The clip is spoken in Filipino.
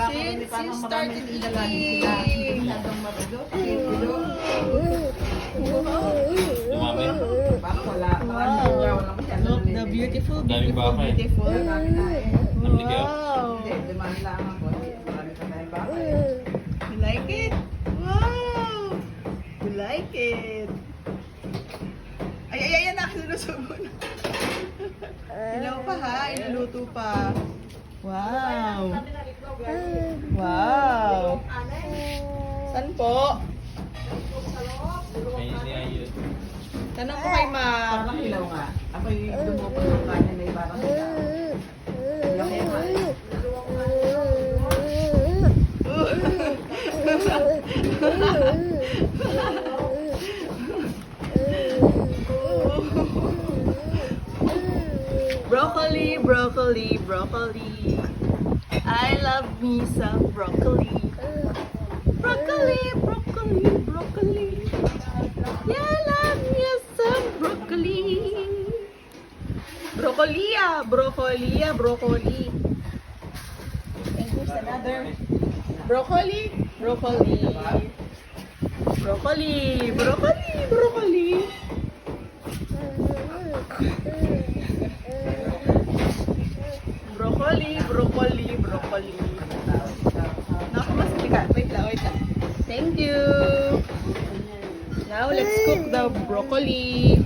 Since you started eating. Masyadong marulo. Dumami. Baka wala. Wala masyadong Look, the beautiful, Daming beautiful, baka eh. beautiful. Namili kayo? Wow. Hindi, dumaan lang ako. Marami pa tayong baka. You like it? Wow! You like it? Ay, anak, sinusubo na. Ilaw pa ha, iluluto pa. Wow! Wow! Saan po? Ay, hindi ayun. Tanong ko kay Ma. Parang hilaw nga. Ako'y dumupot ng kanya na parang hilaw. Laki nga. Broccoli, broccoli, broccoli. I love me some broccoli. Broccoli, broccoli, broccoli. Yeah, I love me some broccoli. Broccoli, broccoli, broccoli. And here's another. Broccoli, broccoli. Broccoli, broccoli, broccoli. Broccoli, broccoli, broccoli. Naku, mas likat. Wait lang, wait lang. Thank you. Now, let's cook the broccoli.